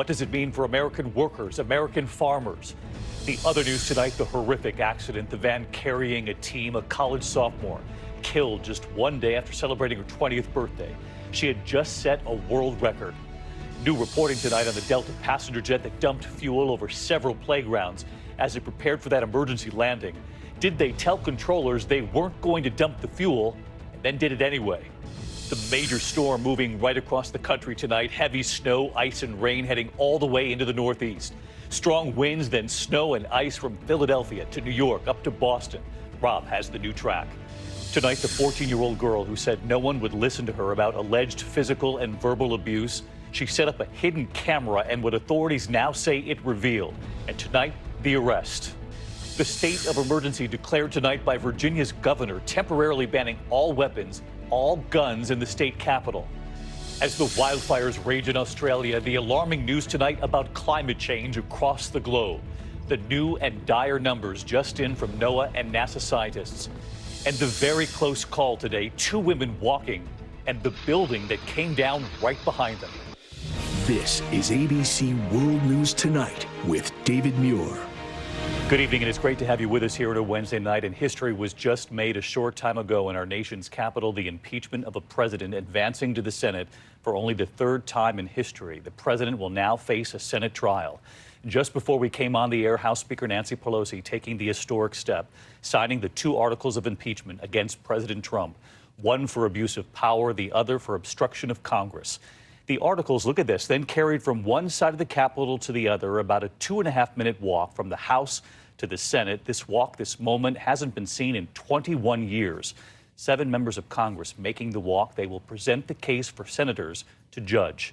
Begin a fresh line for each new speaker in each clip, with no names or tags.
What does it mean for American workers, American farmers? The other news tonight, the horrific accident, the van carrying a team, a college sophomore, killed just one day after celebrating her 20th birthday. She had just set a world record. New reporting tonight on the Delta passenger jet that dumped fuel over several playgrounds as it prepared for that emergency landing. Did they tell controllers they weren't going to dump the fuel and then did it anyway? The major storm moving right across the country tonight. Heavy snow, ice, and rain heading all the way into the Northeast. Strong winds, then snow and ice from Philadelphia to New York up to Boston. Rob has the new track. Tonight, the 14-year-old girl who said no one would listen to her about alleged physical and verbal abuse. She set up a hidden camera and what authorities now say it revealed. And tonight, the arrest. The state of emergency declared tonight by Virginia's governor, temporarily banning all weapons, all guns in the state capital. As the wildfires rage in Australia, the alarming news tonight about climate change across the globe. The new and dire numbers just in from NOAA and NASA scientists. And the very close call today, 2 women walking and the building that came down right behind them.
This is ABC World News Tonight with David Muir.
Good evening, and it's great to have you with us here on a Wednesday night. And history was just made a short time ago in our nation's capital, the impeachment of a president advancing to the Senate for only the 3rd time in history. The president will now face a Senate trial. Just before we came on the air, House Speaker Nancy Pelosi taking the historic step, signing the 2 articles of impeachment against President Trump, one for abuse of power, the other for obstruction of Congress. The articles, look at this, then carried from one side of the Capitol to the other, about a 2.5-minute walk from the House to the Senate. This walk, this moment, hasn't been seen in 21 years. 7 members of Congress making the walk. They will present the case for senators to judge.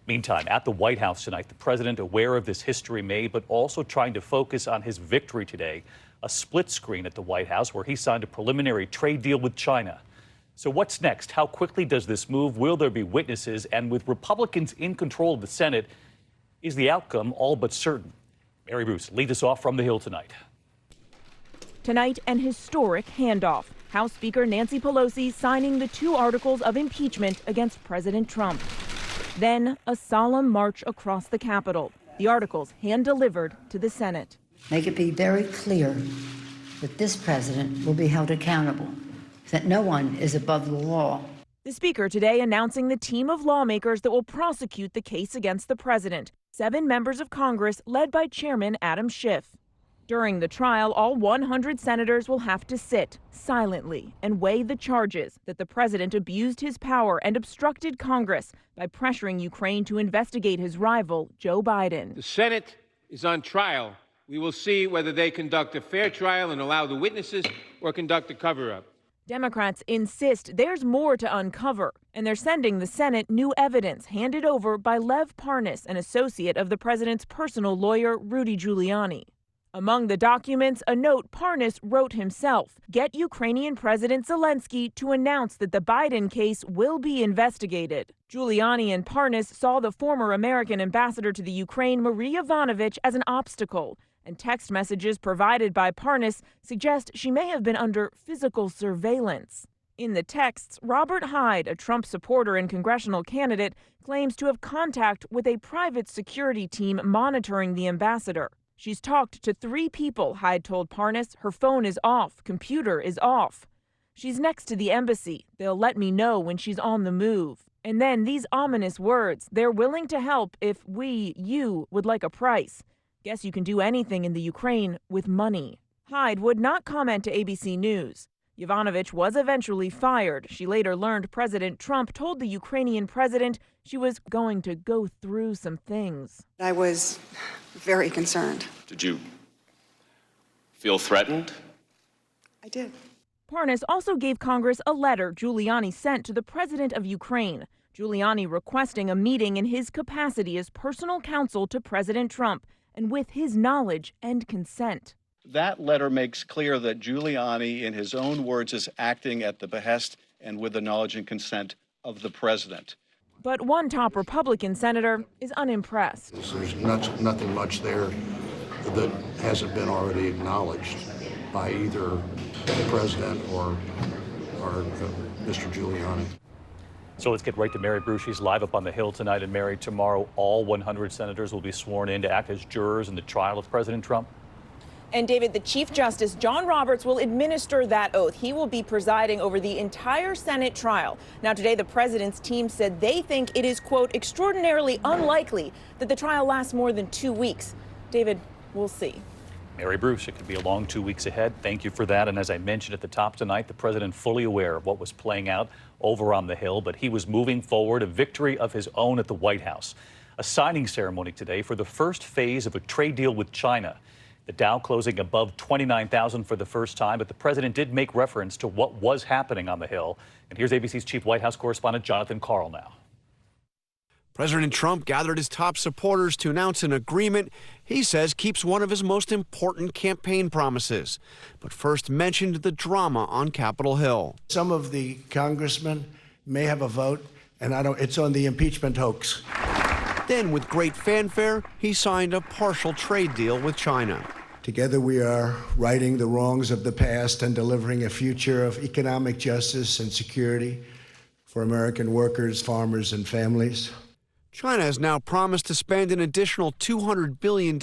Meantime, at the White House tonight, the president aware of this history made, but also trying to focus on his victory today. A split screen at the White House where he signed a preliminary trade deal with China. So what's next? How quickly does this move? Will there be witnesses? And with Republicans in control of the Senate, is the outcome all but certain? Mary Bruce, lead us off from the Hill tonight.
Tonight, an historic handoff. House Speaker Nancy Pelosi signing the 2 articles of impeachment against President Trump. Then, a solemn march across the Capitol. The articles hand-delivered to the Senate.
Make it be very clear that this president will be held accountable, that no one is above the law.
The Speaker today announcing the team of lawmakers that will prosecute the case against the president. 7 members of Congress led by Chairman Adam Schiff. During the trial, all 100 senators will have to sit silently and weigh the charges that the president abused his power and obstructed Congress by pressuring Ukraine to investigate his rival, Joe Biden.
The Senate is on trial. We will see whether they conduct a fair trial and allow the witnesses or conduct a cover-up.
Democrats insist there's more to uncover, and they're sending the Senate new evidence handed over by Lev Parnas, an associate of the president's personal lawyer, Rudy Giuliani. Among the documents, a note Parnas wrote himself. Get Ukrainian President Zelensky to announce that the Biden case will be investigated. Giuliani and Parnas saw the former American ambassador to the Ukraine, Marie Yovanovitch, as an obstacle. And text messages provided by Parnas suggest she may have been under physical surveillance. In the texts, Robert Hyde, a Trump supporter and congressional candidate, claims to have contact with a private security team monitoring the ambassador. She's talked to 3 people, Hyde told Parnas. Her phone is off, computer is off. She's next to the embassy. They'll let me know when she's on the move. And then these ominous words, they're willing to help if you would like a price. Guess you can do anything in the Ukraine with money. Hyde would not comment to ABC News. Yovanovitch was eventually fired. She later learned President Trump told the Ukrainian president she was going to go through some things.
I was very concerned.
Did you feel threatened?
I did.
Parnas also gave Congress a letter Giuliani sent to the president of Ukraine. Giuliani requesting a meeting in his capacity as personal counsel to President Trump and with his knowledge and consent.
That letter makes clear that Giuliani, in his own words, is acting at the behest and with the knowledge and consent of the president.
But one top Republican senator is unimpressed.
There's nothing much there that hasn't been already acknowledged by either the president or Mr. Giuliani.
So let's get right to Mary Bruce. She's live up on the Hill tonight. And Mary, tomorrow all 100 senators will be sworn in to act as jurors in the trial of President Trump.
And David, the Chief Justice, John Roberts, will administer that oath. He will be presiding over the entire Senate trial. Now, today, the president's team said they think it is, quote, extraordinarily unlikely that the trial lasts more than 2 weeks. David, we'll see.
Mary Bruce, it could be a long 2 weeks ahead. Thank you for that. And as I mentioned at the top tonight, the president fully aware of what was playing out over on the Hill, but he was moving forward, a victory of his own at the White House. A signing ceremony today for the first phase of a trade deal with China. The Dow closing above 29,000 for the first time, but the president did make reference to what was happening on the Hill. And here's ABC's chief White House correspondent Jonathan Karl now.
President Trump gathered his top supporters to announce an agreement he says keeps one of his most important campaign promises, but first mentioned the drama on Capitol Hill.
Some of the congressmen may have a vote, and it's on the impeachment hoax.
Then, with great fanfare, he signed a partial trade deal with China.
Together we are righting the wrongs of the past and delivering a future of economic justice and security for American workers, farmers, and families.
China has now promised to spend an additional $200 billion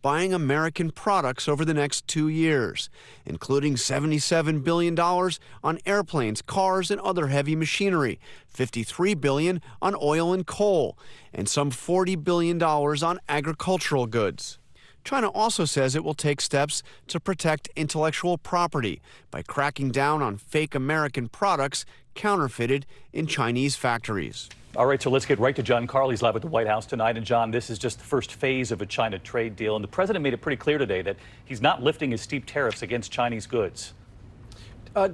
buying American products over the next 2 years, including $77 billion on airplanes, cars, and other heavy machinery, $53 billion on oil and coal, and some $40 billion on agricultural goods. China also says it will take steps to protect intellectual property by cracking down on fake American products counterfeited in Chinese factories.
All right, so let's get right to John Karl. He's live at the White House tonight. And John, this is just the first phase of a China trade deal. And the president made it pretty clear today that he's not lifting his steep tariffs against Chinese goods.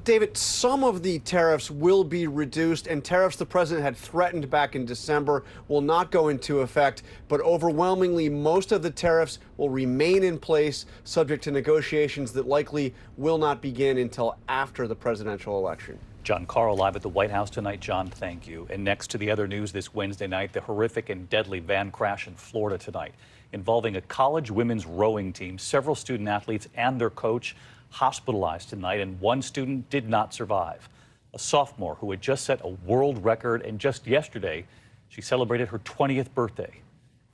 David, some of the tariffs will be reduced, and tariffs the president had threatened back in December will not go into effect. But overwhelmingly, most of the tariffs will remain in place, subject to negotiations that likely will not begin until after the presidential election.
John Karl live at the White House tonight. John, thank you. And next to the other news this Wednesday night, the horrific and deadly van crash in Florida tonight involving a college women's rowing team. Several student athletes and their coach hospitalized tonight, and one student did not survive. A sophomore who had just set a world record, and just yesterday, she celebrated her 20th birthday.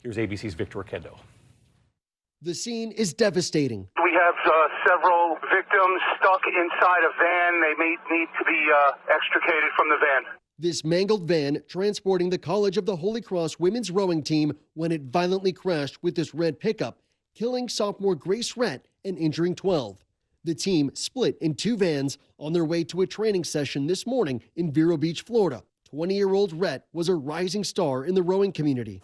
Here's ABC's Victor Oquendo.
The scene is devastating.
We have several victims stuck inside a van. They may need to be extricated from the van.
This mangled van transporting the College of the Holy Cross women's rowing team when it violently crashed with this red pickup, killing sophomore Grace Rhett and injuring 12. The team split in two vans on their way to a training session this morning in Vero Beach, Florida. 20-year-old Rhett was a rising star in the rowing community.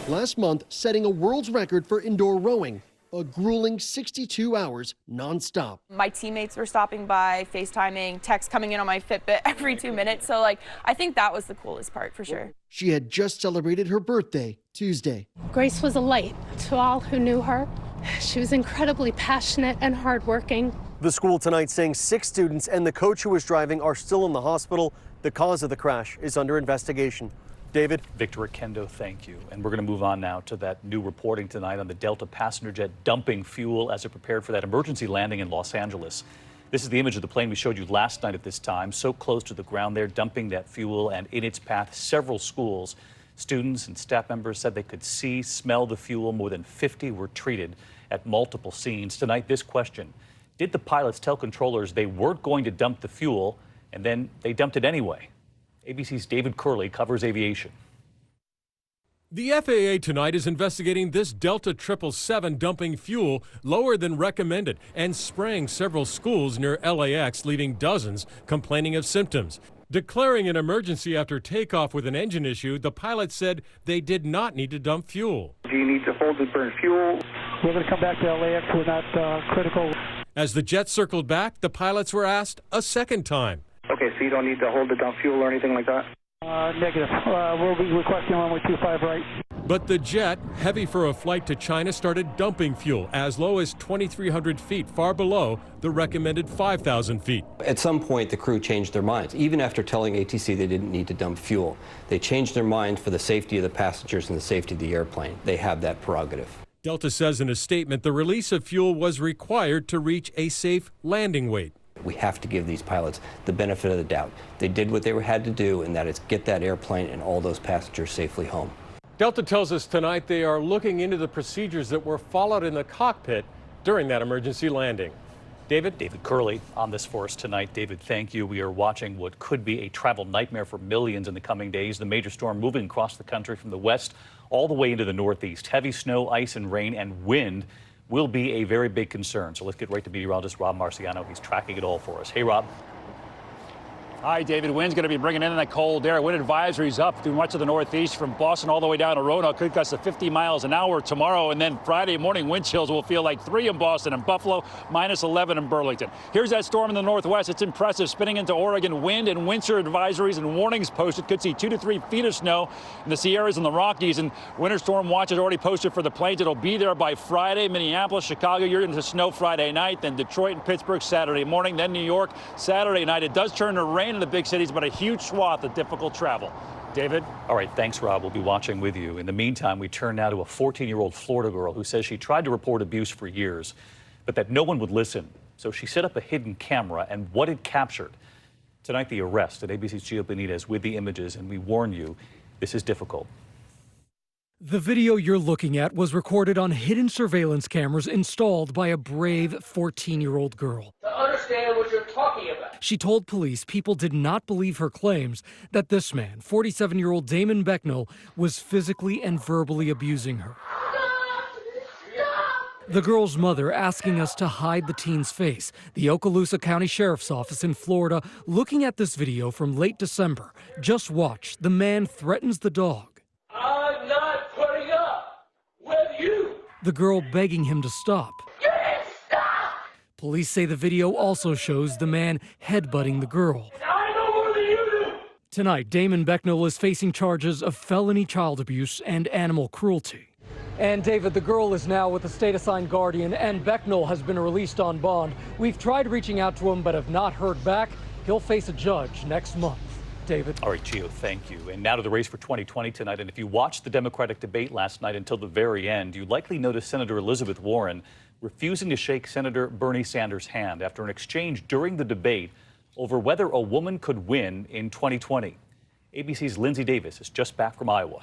Last month, setting a world's record for indoor rowing, a grueling 62 hours nonstop.
My teammates were stopping by, FaceTiming, texts coming in on my Fitbit every 2 minutes. So I think that was the coolest part for sure.
She had just celebrated her birthday Tuesday.
Grace was a light to all who knew her. She was incredibly passionate and hardworking.
The school tonight saying 6 students and the coach who was driving are still in the hospital. The cause of the crash is under investigation. David?
Victor Oquendo, thank you. And we're going to move on now to that new reporting tonight on the Delta passenger jet dumping fuel as it prepared for that emergency landing in Los Angeles. This is the image of the plane we showed you last night at this time, so close to the ground there, dumping that fuel, and in its path, several schools. Students and staff members said they could see, smell the fuel. More than 50 were treated at multiple scenes. Tonight, this question: did the pilots tell controllers they weren't going to dump the fuel, and then they dumped it anyway? ABC's David Curley covers aviation.
The FAA tonight is investigating this Delta 777 dumping fuel lower than recommended and spraying several schools near LAX, leaving dozens complaining of symptoms. Declaring an emergency after takeoff with an engine issue, the pilot said they did not need to dump fuel.
Do you need to hold and burn fuel?
We're going to come back to LAX. We're not critical.
As the jet circled back, the pilots were asked a second time.
Okay, so you don't need to hold the dump fuel or anything like that?
Negative. We'll be requesting runway 25 right.
But the jet, heavy for a flight to China, started dumping fuel as low as 2,300 feet, far below the recommended 5,000 feet.
At some point, the crew changed their minds. Even after telling ATC they didn't need to dump fuel, they changed their mind for the safety of the passengers and the safety of the airplane. They have that prerogative.
Delta says in a statement the release of fuel was required to reach a safe landing weight.
We have to give these pilots the benefit of the doubt. They did what they had to do, and that is get that airplane and all those passengers safely home.
Delta tells us tonight they are looking into the procedures that were followed in the cockpit during that emergency landing. David
Curley on this for us tonight. David, thank you. We are watching what could be a travel nightmare for millions in the coming days. The major storm moving across the country from the west all the way into the northeast. Heavy snow, ice and rain and wind will be a very big concern. So let's get right to meteorologist Rob Marciano. He's tracking it all for us. Hey, Rob.
Hi, David. Wind's going to be bringing in that cold air. Wind advisories up through much of the northeast from Boston all the way down to Roanoke. Could gust to 50 miles an hour tomorrow. And then Friday morning, wind chills will feel like 3 in Boston and Buffalo, minus 11 in Burlington. Here's that storm in the northwest. It's impressive, spinning into Oregon. Wind and wind shear advisories and warnings posted. Could see 2 to 3 feet of snow in the Sierras and the Rockies. And winter storm watches already posted for the plains. It'll be there by Friday. Minneapolis, Chicago, you're into snow Friday night. Then Detroit and Pittsburgh Saturday morning. Then New York Saturday night. It does turn to rain in the big cities, but a huge swath of difficult travel. David?
All right, thanks, Rob. We'll be watching with you. In the meantime, we turn now to a 14-year-old Florida girl who says she tried to report abuse for years, but that no one would listen. So she set up a hidden camera, and what it captured. Tonight, the arrest at ABC's Gio Benitez with the images, and we warn you, this is difficult.
The video you're looking at was recorded on hidden surveillance cameras installed by a brave 14-year-old girl.
To understand what you're talking about.
She told police people did not believe her claims that this man, 47-year-old Damon Becknell, was physically and verbally abusing her. The girl's mother asking us to hide the teen's face. The Okaloosa County Sheriff's Office in Florida looking at this video from late December. Just watch. The man threatens the dog.
I'm not putting up with you.
The girl begging him to stop.
Stop!
Police say the video also shows the man headbutting the girl.
I know more than you do.
Tonight, Damon Becknell is facing charges of felony child abuse and animal cruelty. And David, the girl is now with a state-assigned guardian, and Becknell has been released on bond. We've tried reaching out to him, but have not heard back. He'll face a judge next month. David.
All right, Gio, thank you. And now to the race for 2020 tonight. And if you watched the Democratic debate last night until the very end, you likely noticed Senator Elizabeth Warren refusing to shake Senator Bernie Sanders' hand after an exchange during the debate over whether a woman could win in 2020. ABC's Lindsay Davis is just back from Iowa.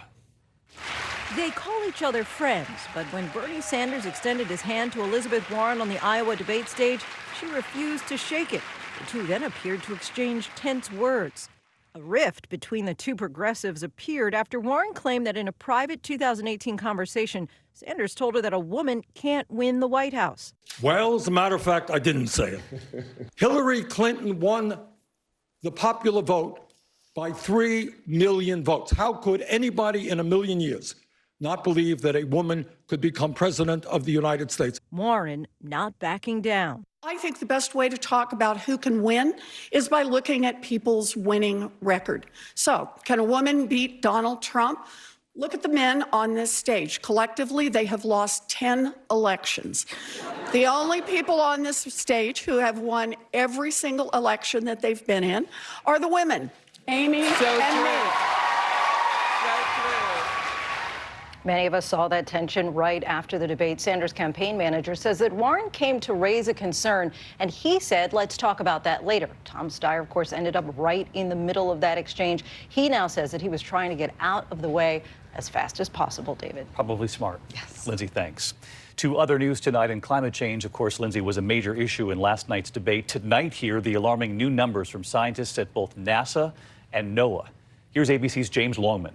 They call each other friends, but when Bernie Sanders extended his hand to Elizabeth Warren on the Iowa debate stage, she refused to shake it. The two then appeared to exchange tense words. A rift between the two progressives appeared after Warren claimed that in a private 2018 conversation, Sanders told her that a woman can't win the White House.
Well, as a matter of fact, I didn't say it. Hillary Clinton won the popular vote by 3 million votes. How could anybody in a million years not believe that a woman could become president of the United States?
Warren not backing down.
I think the best way to talk about who can win is by looking at people's winning record. So, can a woman beat Donald Trump? Look at the men on this stage. Collectively, they have lost 10 elections. The only people on this stage who have won every single election that they've been in are the women, Amy and me.
Many of us saw that tension right after the debate. Sanders' campaign manager says that Warren came to raise a concern, and he said, let's talk about that later. Tom Steyer, of course, ended up right in the middle of that exchange. He now says that he was trying to get out of the way as fast as possible, David.
Probably smart. Yes. Lindsay, thanks. To other news tonight in climate change, of course, Lindsay, was a major issue in last night's debate. Tonight here, the alarming new numbers from scientists at both NASA and NOAA. Here's ABC's James Longman.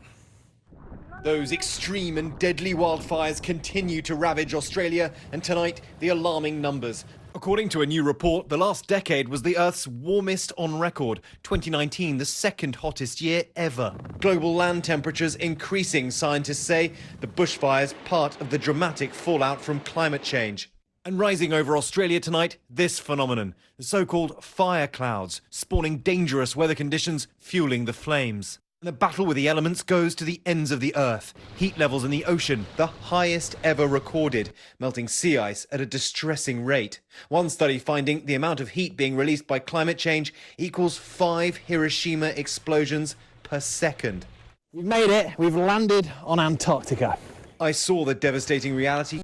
Those extreme and deadly wildfires continue to ravage Australia, and tonight, the alarming numbers. According to a new report, the last decade was the Earth's warmest on record. 2019, the second hottest year ever. Global land temperatures increasing, scientists say. The bushfires part of the dramatic fallout from climate change. And rising over Australia tonight, this phenomenon, the so-called fire clouds, spawning dangerous weather conditions, fueling the flames. And the battle with the elements goes to the ends of the Earth. Heat levels in the ocean, the highest ever recorded, melting sea ice at a distressing rate. One study finding the amount of heat being released by climate change equals 5 Hiroshima explosions per second.
We've made it. We've landed on Antarctica.
I saw the devastating reality